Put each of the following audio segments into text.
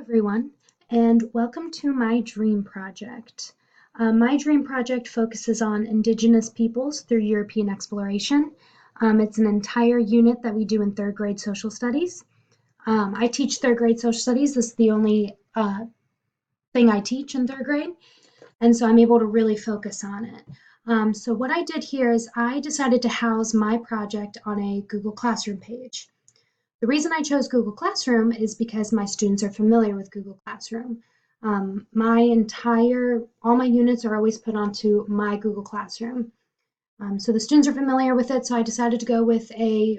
Everyone, and welcome to my dream project. My dream project focuses on Indigenous peoples through European exploration. It's an entire unit that we do in third grade social studies. I teach third grade social studies. This is the only thing I teach in third grade, and so I'm able to really focus on it. So what I did here is I decided to house my project on a Google Classroom page. The reason I chose Google Classroom is because my students are familiar with Google Classroom. All my units are always put onto my Google Classroom. So the students are familiar with it, so I decided to go with a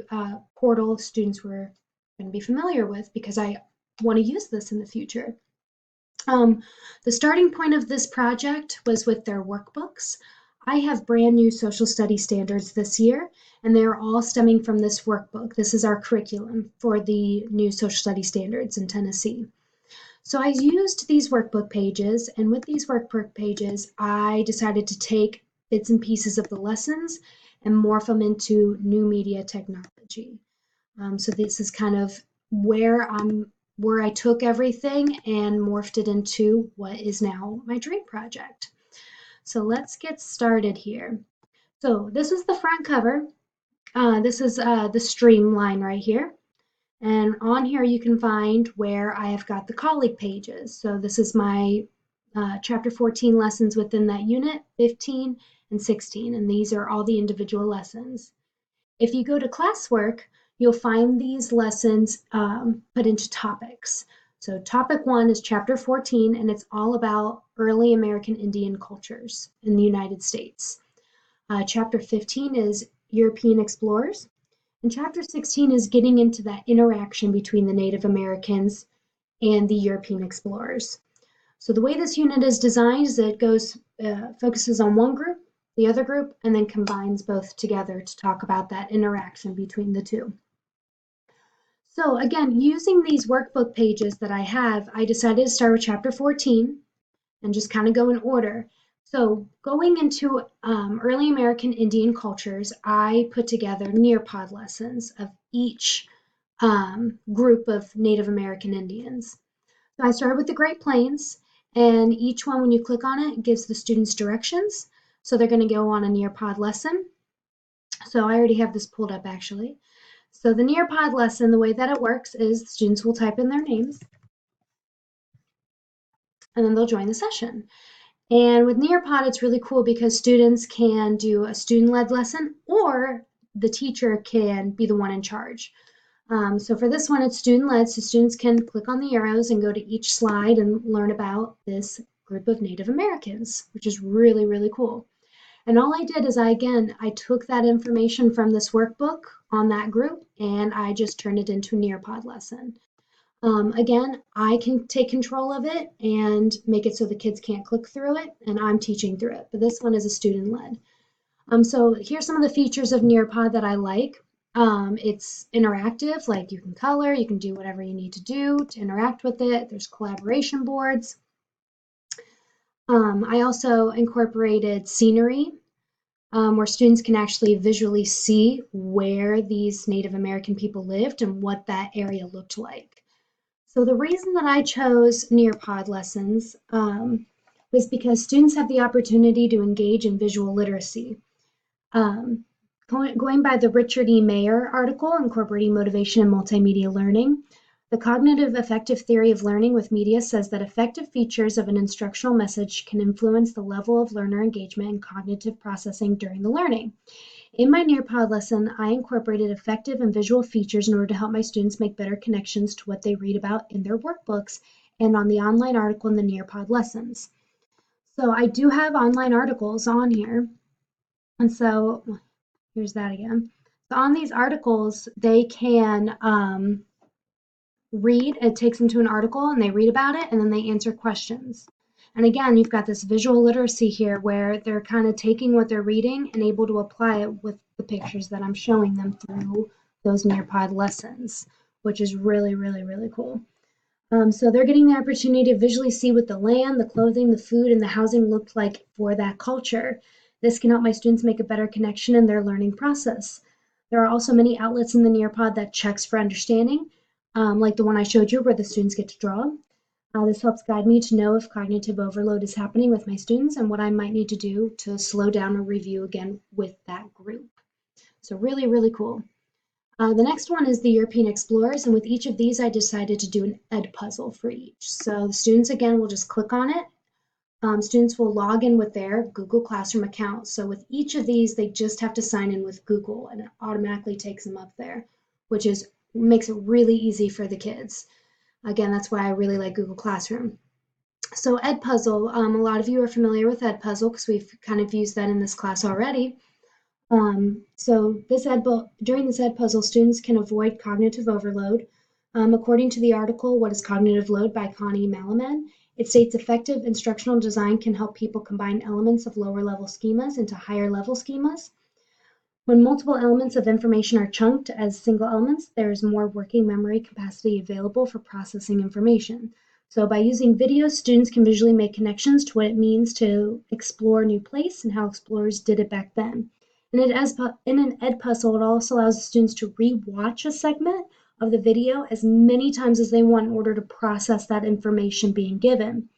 portal students were going to be familiar with because I want to use this in the future. The starting point of this project was with their workbooks. I have brand new social studies standards this year, and they're all stemming from this workbook. This is our curriculum for the new social studies standards in Tennessee. So I used these workbook pages, and with these workbook pages, I decided to take bits and pieces of the lessons and morph them into new media technology. So this is kind of where I took everything and morphed it into what is now my dream project. So let's get started here. So this is the front cover. This is the streamline right here. And on here you can find where I have got the colleague pages. So this is my chapter 14 lessons within that unit, 15 and 16. And these are all the individual lessons. If you go to classwork, you'll find these lessons put into topics. So topic 1 is chapter 14, and it's all about early American Indian cultures in the United States. Chapter 15 is European explorers, and chapter 16 is getting into that interaction between the Native Americans and the European explorers. So the way this unit is designed is that it focuses on one group, the other group, and then combines both together to talk about that interaction between the two. So again, using these workbook pages that I have, I decided to start with chapter 14 and just kind of go in order. So going into early American Indian cultures, I put together Nearpod lessons of each group of Native American Indians. So I started with the Great Plains, and each one, when you click on it, gives the students directions. So they're going to go on a Nearpod lesson. So I already have this pulled up actually. So the Nearpod lesson, the way that it works is the students will type in their names and then they'll join the session. And with Nearpod, it's really cool because students can do a student-led lesson or the teacher can be the one in charge. So for this one, it's student-led, so students can click on the arrows and go to each slide and learn about this group of Native Americans, which is really, really cool. And all I did is I took that information from this workbook on that group and I just turned it into a Nearpod lesson. Again, I can take control of it and make it so the kids can't click through it and I'm teaching through it, but this one is a student-led. So here's some of the features of Nearpod that I like. It's interactive, like you can color, you can do whatever you need to do to interact with it. There's collaboration boards. I also incorporated scenery where students can actually visually see where these Native American people lived and what that area looked like. So the reason that I chose Nearpod lessons was because students have the opportunity to engage in visual literacy. Going by the Richard E. Mayer article, Incorporating Motivation and Multimedia Learning, the cognitive affective theory of learning with media says that effective features of an instructional message can influence the level of learner engagement and cognitive processing during the learning. In my Nearpod lesson, I incorporated effective and visual features in order to help my students make better connections to what they read about in their workbooks and on the online article in the Nearpod lessons. So I do have online articles on here. And so here's that again. So on these articles, they can read, it takes them to an article and they read about it and then they answer questions. And again, you've got this visual literacy here where they're kind of taking what they're reading and able to apply it with the pictures that I'm showing them through those Nearpod lessons, which is really, really, really cool. So they're getting the opportunity to visually see what the land, the clothing, the food, and the housing looked like for that culture. This can help my students make a better connection in their learning process. There are also many outlets in the Nearpod that checks for understanding, like the one I showed you where the students get to draw. This helps guide me to know if cognitive overload is happening with my students and what I might need to do to slow down or review again with that group. So really, really cool. The next one is the European Explorers, and with each of these, I decided to do an Edpuzzle for each. So the students, again, will just click on it. Students will log in with their Google Classroom account. So with each of these, they just have to sign in with Google, and it automatically takes them up there, which makes it really easy for the kids. Again, that's why I really like Google Classroom. So Edpuzzle, a lot of you are familiar with Edpuzzle because we've kind of used that in this class already. So during this Edpuzzle, students can avoid cognitive overload. According to the article, What is Cognitive Load by Connie Malaman, it states effective instructional design can help people combine elements of lower level schemas into higher level schemas. When multiple elements of information are chunked as single elements, there is more working memory capacity available for processing information. So by using videos, students can visually make connections to what it means to explore a new place and how explorers did it back then. In an Edpuzzle, it also allows students to re-watch a segment of the video as many times as they want in order to process that information being given.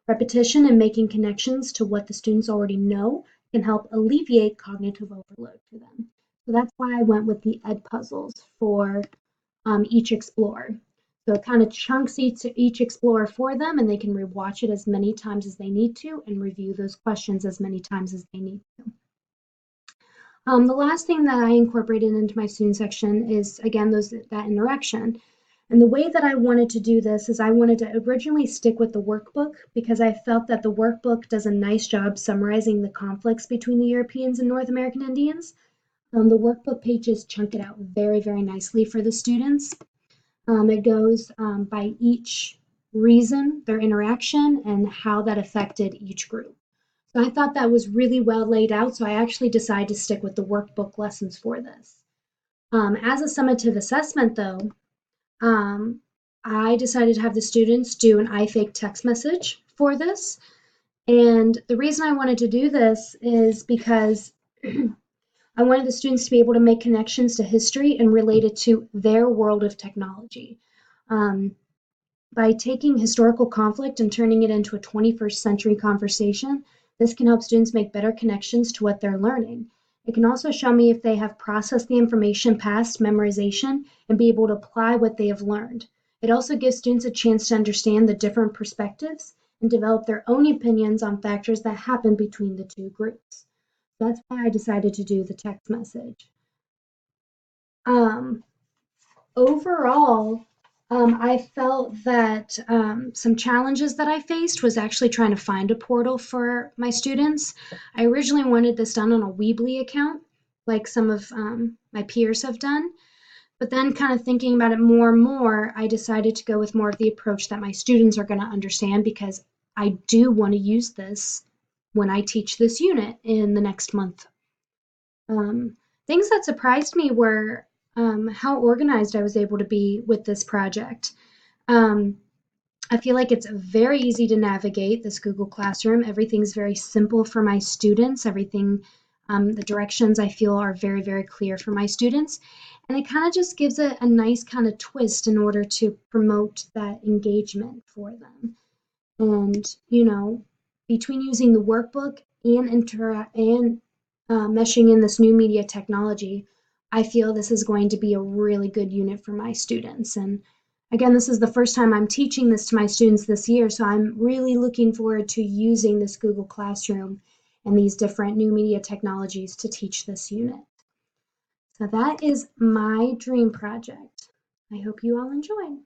Repetition and making connections to what the students already know can help alleviate cognitive overload for them. So that's why I went with the Edpuzzles for each Explorer. So it kind of chunks each Explorer for them, and they can rewatch it as many times as they need to and review those questions as many times as they need to. The last thing that I incorporated into my student section is, again, that interaction. And the way that I wanted to do this is I wanted to originally stick with the workbook because I felt that the workbook does a nice job summarizing the conflicts between the Europeans and North American Indians. The workbook pages chunk it out very, very nicely for the students. It goes by each reason, their interaction, and how that affected each group. So I thought that was really well laid out, so I actually decided to stick with the workbook lessons for this. As a summative assessment, though, I decided to have the students do an iFake text message for this. And the reason I wanted to do this is because I wanted the students to be able to make connections to history and relate it to their world of technology. By taking historical conflict and turning it into a 21st century conversation, this can help students make better connections to what they're learning. It can also show me if they have processed the information past memorization and be able to apply what they have learned. It also gives students a chance to understand the different perspectives and develop their own opinions on factors that happen between the two groups. That's why I decided to do the text message. Overall, I felt that some challenges that I faced was actually trying to find a portal for my students. I originally wanted this done on a Weebly account, like some of my peers have done. But then, kind of thinking about it more and more, I decided to go with more of the approach that my students are going to understand because I do want to use this when I teach this unit in the next month. Things that surprised me were how organized I was able to be with this project. I feel like it's very easy to navigate this Google Classroom. Everything's very simple for my students. The directions I feel are very, very clear for my students. And it kind of just gives it a nice kind of twist in order to promote that engagement for them. And, between using the workbook and meshing in this new media technology, I feel this is going to be a really good unit for my students. And again, this is the first time I'm teaching this to my students this year, so I'm really looking forward to using this Google Classroom and these different new media technologies to teach this unit. So that is my dream project. I hope you all enjoyed.